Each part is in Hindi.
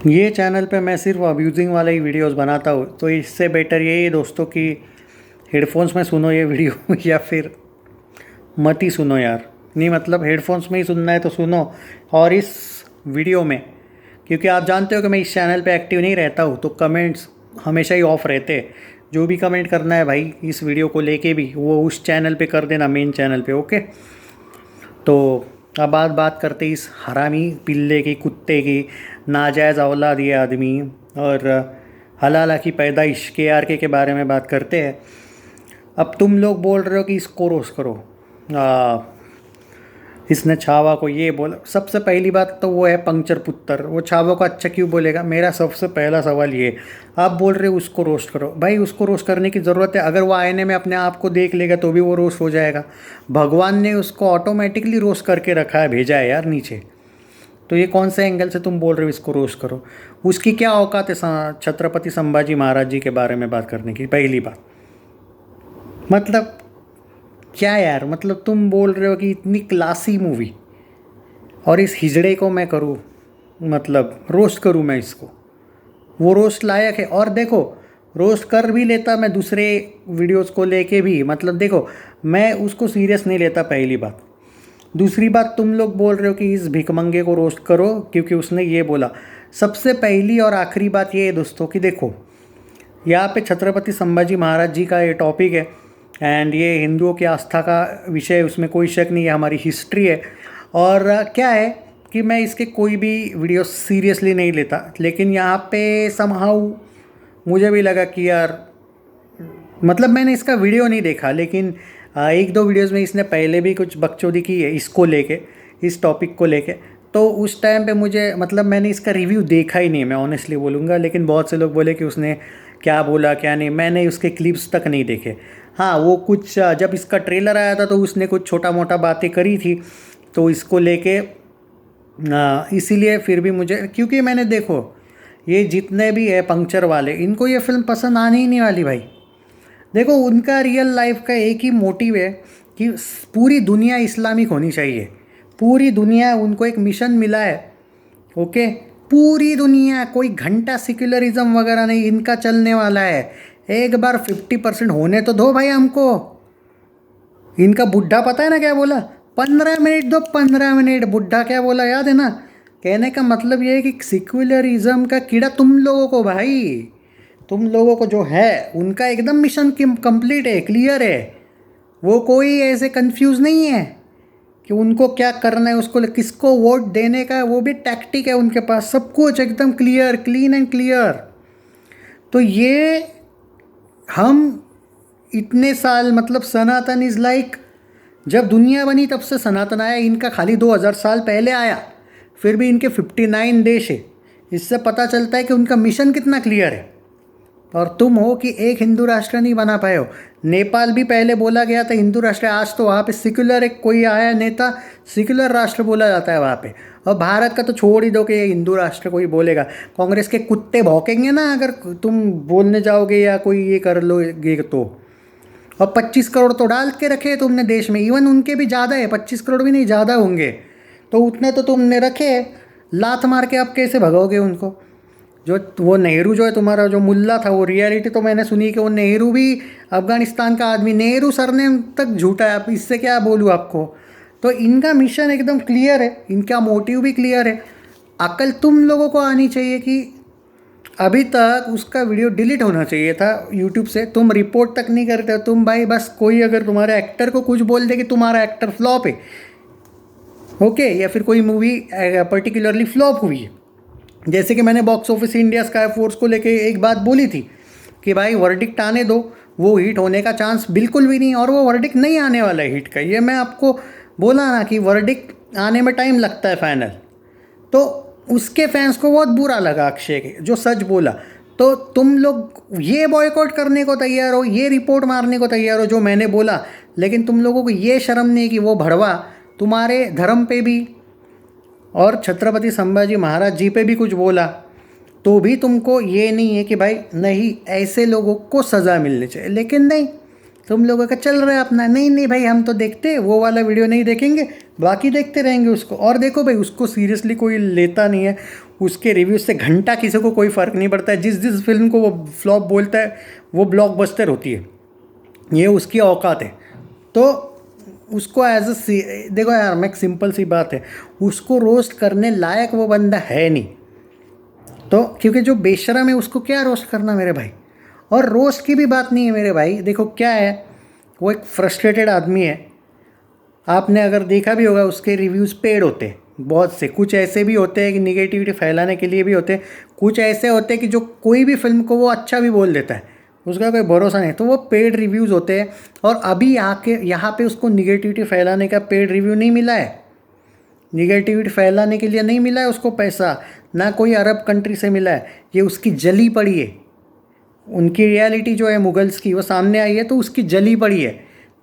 ये चैनल पे मैं सिर्फ अब्यूज़िंग वाले ही वीडियोस बनाता हूँ, तो इससे बेटर यही है दोस्तों कि हेडफोन्स में सुनो ये वीडियो या फिर मत ही सुनो यार। नहीं मतलब हेडफोन्स में ही सुनना है तो सुनो। और इस वीडियो में, क्योंकि आप जानते हो कि मैं इस चैनल पे एक्टिव नहीं रहता हूँ, तो कमेंट्स हमेशा ही ऑफ रहते हैं। जो भी कमेंट करना है भाई इस वीडियो को लेके भी, वो उस चैनल पे कर देना, मेन चैनल पे, ओके। तो अब बात करते हैं इस हरामी पिल्ले की, कुत्ते की, नाजायज़ औलाद ये आदमी और हलाला की पैदाइश के बारे में बात करते हैं। अब तुम लोग बोल रहे हो कि इसको रोस्ट करो, इसने छावा को ये बोला। सबसे पहली बात तो वो है पंक्चर पुत्तर, वो छावा को अच्छा क्यों बोलेगा? मेरा सबसे पहला सवाल ये। आप बोल रहे हो उसको रोस्ट करो, भाई उसको रोस्ट करने की ज़रूरत है? अगर वो आईने में अपने आप को देख लेगा तो भी वो रोस्ट हो जाएगा। भगवान ने उसको ऑटोमेटिकली रोस्ट करके रखा है, भेजा है यार नीचे। तो ये कौन से एंगल से तुम बोल रहे हो इसको रोस्ट करो? उसकी क्या औकात है छत्रपति संभाजी महाराज जी के बारे में बात करने की? पहली बात मतलब क्या यार, मतलब तुम बोल रहे हो कि इतनी क्लासी मूवी और इस हिजड़े को मैं करूँ, मतलब रोस्ट करूँ मैं इसको? वो रोस्ट लायक है। और देखो, रोस्ट कर भी लेता मैं दूसरे वीडियोस को लेके भी, मतलब देखो मैं उसको सीरियस नहीं लेता, पहली बात। दूसरी बात, तुम लोग बोल रहे हो कि इस भिखमंगे को रोस्ट करो क्योंकि उसने ये बोला। सबसे पहली और आखिरी बात ये है दोस्तों कि देखो, यहाँ पे छत्रपति संभाजी महाराज जी का ये टॉपिक है एंड ये हिंदुओं की आस्था का विषय है, उसमें कोई शक नहीं है, हमारी हिस्ट्री है। और क्या है कि मैं इसके कोई भी वीडियो सीरियसली नहीं लेता, लेकिन यहाँ पे समहाउ मुझे भी लगा कि यार, मतलब मैंने इसका वीडियो नहीं देखा, लेकिन एक दो वीडियोस में इसने पहले भी कुछ बकचोदी की है इसको लेके, इस टॉपिक को लेके। तो उस टाइम पे मुझे, मतलब मैंने इसका रिव्यू देखा ही नहीं, मैं ऑनेस्टली बोलूँगा। लेकिन बहुत से लोग बोले कि उसने क्या बोला क्या नहीं, मैंने उसके क्लिप्स तक नहीं देखे। हाँ, वो कुछ जब इसका ट्रेलर आया था तो उसने कुछ छोटा मोटा बातें करी थी, तो इसको लेके इसीलिए फिर भी मुझे, क्योंकि मैंने देखो ये जितने भी है पंक्चर वाले, इनको ये फिल्म पसंद आने ही नहीं वाली भाई। देखो उनका रियल लाइफ का एक ही मोटिव है कि पूरी दुनिया इस्लामिक होनी चाहिए। पूरी दुनिया, उनको एक मिशन मिला है, ओके। पूरी दुनिया, कोई घंटा सेक्युलरिज्म वगैरह नहीं इनका चलने वाला है। एक बार 50% होने तो दो भाई हमको। इनका बुढ़ा पता है ना क्या बोला? 15 मिनट दो, 15 मिनट। बुढ़ा क्या बोला याद है ना? कहने का मतलब ये है कि सेक्युलरिज्म का कीड़ा तुम लोगों को भाई, तुम लोगों को जो है उनका एकदम मिशन कंप्लीट है, क्लियर है। वो कोई ऐसे कंफ्यूज नहीं है कि उनको क्या करना है, उसको किसको वोट देने का है, वो भी टैक्टिक है उनके पास, सब कुछ एकदम क्लियर, क्लीन एंड क्लियर। तो ये हम इतने साल, मतलब सनातन इज़ लाइक, जब दुनिया बनी तब से सनातन आया, इनका खाली 2000 साल पहले आया, फिर भी इनके 59 देश है। इससे पता चलता है कि उनका मिशन कितना क्लियर है। और तुम हो कि एक हिंदू राष्ट्र नहीं बना पाए हो। नेपाल भी पहले बोला गया था हिंदू राष्ट्र, आज तो वहाँ पे सेक्युलर एक कोई आया नेता, सेक्युलर राष्ट्र बोला जाता है वहाँ पे। और भारत का तो छोड़ ही दो कि ये हिंदू राष्ट्र कोई बोलेगा। कांग्रेस के कुत्ते भौंकेंगे ना अगर तुम बोलने जाओगे या कोई ये कर लोगे तो। और 25 करोड़ तो डाल के रखे तुमने देश में, इवन उनके भी ज़्यादा है, 25 करोड़ भी नहीं ज़्यादा होंगे, तो उतने तो तुमने रखे। लात मार के आप कैसे भगाओगे उनको? जो वो नेहरू जो है तुम्हारा जो मुल्ला था, वो रियलिटी तो मैंने सुनी कि वो नेहरू भी अफगानिस्तान का आदमी, नेहरू सरनेम तक झूठा है। अब इससे क्या बोलूँ आपको? तो इनका मिशन एकदम क्लियर है, इनका मोटिव भी क्लियर है। अकल तुम लोगों को आनी चाहिए कि अभी तक उसका वीडियो डिलीट होना चाहिए था यूट्यूब से। तुम रिपोर्ट तक नहीं करते हो तुम भाई। बस कोई अगर तुम्हारे एक्टर को कुछ बोल दे कि तुम्हारा एक्टर फ्लॉप है, ओके, या फिर कोई मूवी पर्टिकुलरली फ्लॉप हुई है, जैसे कि मैंने box office India sky force को लेके एक बात बोली थी कि भाई वर्डिक्ट आने दो, वो हिट होने का चांस बिल्कुल भी नहीं, और वो वर्डिक्ट नहीं आने वाला है हिट का। ये मैं आपको बोला ना कि वर्डिक्ट आने में टाइम लगता है फाइनल। तो उसके फैंस को बहुत बुरा लगा अक्षय के जो सच बोला। तो तुम लोग ये बॉयकॉट करने को तैयार हो, ये रिपोर्ट मारने को तैयार हो जो मैंने बोला, लेकिन तुम लोगों को ये शर्म नहीं कि वो भड़वा तुम्हारे धर्म पे भी और छत्रपति संभाजी महाराज जी पे भी कुछ बोला, तो भी तुमको ये नहीं है कि भाई नहीं, ऐसे लोगों को सज़ा मिलनी चाहिए। लेकिन नहीं, तुम लोगों का चल रहा है अपना, नहीं नहीं भाई हम तो देखते वो वाला वीडियो नहीं देखेंगे, बाकी देखते रहेंगे उसको। और देखो भाई उसको सीरियसली कोई लेता नहीं है, उसके रिव्यूज से घंटा किसी को कोई फ़र्क नहीं पड़ता है। जिस जिस फिल्म को वो फ्लॉप बोलता है वो ब्लॉकबस्टर होती है, ये उसकी औकात है। तो उसको एज अ देखो यार, मैं एक सिंपल सी बात है, उसको रोस्ट करने लायक वो बंदा है नहीं। तो क्योंकि जो बेशरम है उसको क्या रोस्ट करना मेरे भाई। और रोस्ट की भी बात नहीं है मेरे भाई, देखो क्या है, वो एक फ्रस्ट्रेटेड आदमी है। आपने अगर देखा भी होगा उसके रिव्यूज़ पेड होते हैं बहुत से, कुछ ऐसे भी होते हैं कि निगेटिविटी फैलाने के लिए भी होते हैं, कुछ ऐसे होते हैं कि जो कोई भी फिल्म को वो अच्छा भी बोल देता है, उसका कोई भरोसा नहीं, तो वो पेड रिव्यूज़ होते हैं। और अभी आके यहाँ पे उसको निगेटिविटी फैलाने का पेड रिव्यू नहीं मिला है, निगेटिविटी फैलाने के लिए नहीं मिला है उसको पैसा, ना कोई अरब कंट्री से मिला है, ये उसकी जली पड़ी है। उनकी रियलिटी जो है मुगल्स की वो सामने आई है, तो उसकी जली पड़ी है।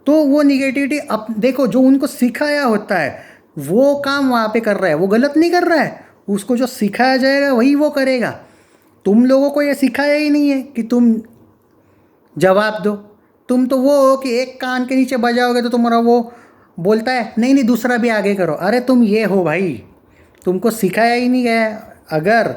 तो वो निगेटिविटी अब देखो, जो उनको सिखाया होता है वो काम वहाँ पे कर रहा है, वो गलत नहीं कर रहा है, उसको जो सिखाया जाएगा वही वो करेगा। तुम लोगों को ये सिखाया ही नहीं है कि तुम जवाब दो। तुम तो वो हो कि एक कान के नीचे बजाओगे तो तुम्हारा वो बोलता है नहीं नहीं दूसरा भी आगे करो। अरे तुम ये हो भाई, तुमको सिखाया ही नहीं गया है। अगर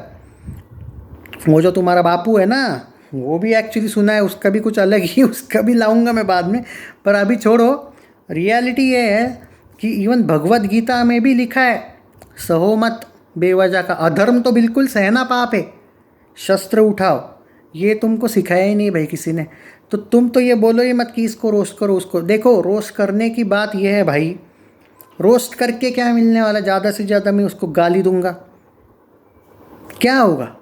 वो जो तुम्हारा बापू है ना, वो भी एक्चुअली सुना है, उसका भी कुछ अलग ही, उसका भी लाऊंगा मैं बाद में, पर अभी छोड़ो। रियलिटी ये है कि इवन भगवत गीता में भी लिखा है, सहो मत बेवजह का, अधर्म तो बिल्कुल सहना पाप है, शस्त्र उठाओ। ये तुमको सिखाया ही नहीं भाई किसी ने। तो तुम तो ये बोलो ही मत कि इसको रोस्ट करो उसको। देखो रोस्ट करने की बात यह है भाई, रोस्ट करके क्या मिलने वाला, ज़्यादा से ज़्यादा मैं उसको गाली दूंगा, क्या होगा।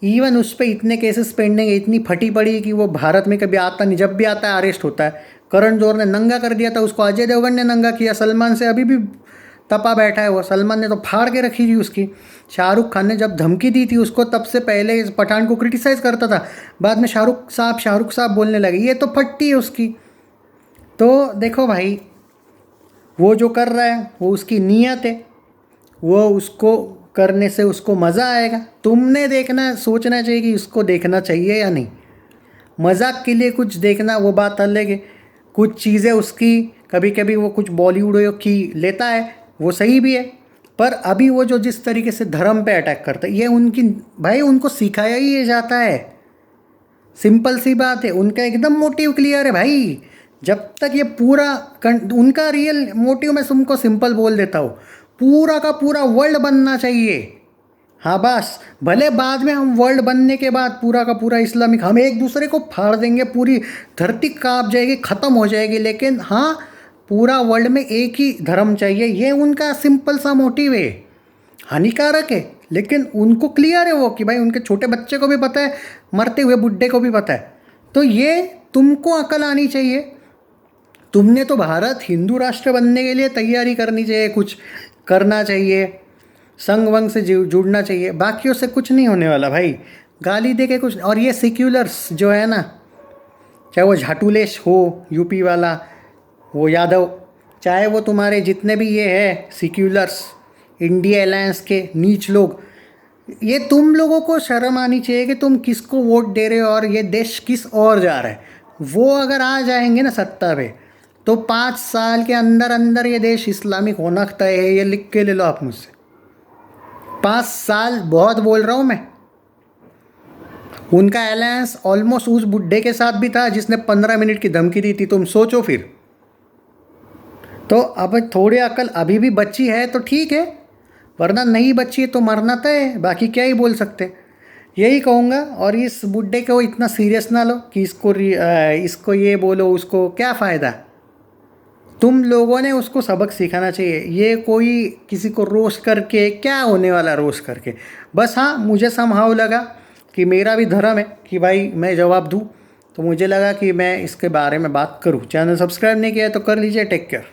इवन उस पर इतने केसेस पेंडिंग है, इतनी फटी पड़ी कि वो भारत में कभी आता नहीं, जब भी आता है अरेस्ट होता है। करण जौहर ने नंगा कर दिया था उसको, अजय देवगन ने नंगा किया, सलमान से अभी भी तपा बैठा है वो, सलमान ने तो फाड़ के रखी थी उसकी। शाहरुख खान ने जब धमकी दी थी उसको, तब से पहले इस पठान को क्रिटिसाइज़ करता था, बाद में शाहरुख साहब बोलने लगे, ये तो फट्टी है उसकी। तो देखो भाई, वो जो कर रहा है वो उसकी नीयत है, वो उसको करने से उसको मज़ा आएगा। तुमने देखना, सोचना चाहिए कि उसको देखना चाहिए या नहीं। मजाक के लिए कुछ देखना वो बात अलग है, कुछ चीज़ें उसकी कभी कभी वो कुछ बॉलीवुड की लेता है, वो सही भी है। पर अभी वो जो जिस तरीके से धर्म पे अटैक करता है, ये उनकी भाई उनको सिखाया ही ये जाता है। सिंपल सी बात है, उनका एकदम मोटिव क्लियर है भाई। जब तक ये पूरा उनका रियल मोटिव मैं तुमको सिंपल बोल देता हूँ, पूरा का पूरा वर्ल्ड बनना चाहिए। हाँ बस, भले बाद में हम वर्ल्ड बनने के बाद पूरा का पूरा इस्लामिक हम एक दूसरे को फाड़ देंगे, पूरी धरती कांप जाएगी, ख़त्म हो जाएगी, लेकिन हाँ पूरा वर्ल्ड में एक ही धर्म चाहिए, ये उनका सिंपल सा मोटिव है। हानिकारक है लेकिन उनको क्लियर है वो कि भाई उनके छोटे बच्चे को भी पता है, मरते हुए बुड्ढे को भी पता है। तो ये तुमको अकल आनी चाहिए। तुमने तो भारत हिंदू राष्ट्र बनने के लिए तैयारी करनी चाहिए, कुछ करना चाहिए, संग वंग से जुड़ना चाहिए, बाकियों से कुछ नहीं होने वाला भाई, गाली दे के कुछ। और ये सेक्युलर्स जो है ना, चाहे वो झाटुलेश हो यूपी वाला, वो यादव, चाहे वो तुम्हारे जितने भी ये है सेक्युलर्स, इंडिया अलायंस के नीच लोग, ये तुम लोगों को शर्म आनी चाहिए कि तुम किसको वोट दे रहे हो और ये देश किस ओर जा रहा है। वो अगर आ जाएंगे ना सत्ता पे, तो 5 साल के अंदर अंदर ये देश इस्लामिक होना तय है, ये लिख के ले लो आप मुझसे। 5 साल बहुत बोल रहा हूँ मैं। उनका अलायंस ऑलमोस्ट उस बुड्ढे के साथ भी था जिसने 15 मिनट की धमकी दी थी, तुम सोचो फिर। तो अब थोड़ी अकल अभी भी बच्ची है तो ठीक है, वरना नहीं बच्ची है तो मरना तय है, बाकी क्या ही बोल सकते। यही कहूँगा। और इस बुड्ढे को इतना सीरियस ना लो कि इसको ये बोलो उसको क्या फ़ायदा। तुम लोगों ने उसको सबक सिखाना चाहिए। ये कोई किसी को रोस्ट करके क्या होने वाला, रोस्ट करके बस। हाँ मुझे समहाउ लगा कि मेरा भी धर्म है कि भाई मैं जवाब दूँ, तो मुझे लगा कि मैं इसके बारे में बात करूँ। चैनल सब्सक्राइब नहीं किया तो कर लीजिए। Take care.